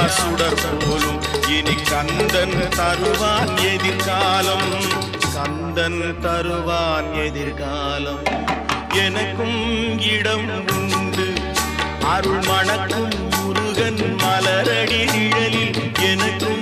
சுடர் போலும் இனி கந்தன் தருவான் எதிர்காலம். கந்தன் தருவான் எதிர்காலம். எனக்கும் இடம் உண்டு அருள் மணக்கும் முருகன் மலரடி நிழலில். எனக்கும்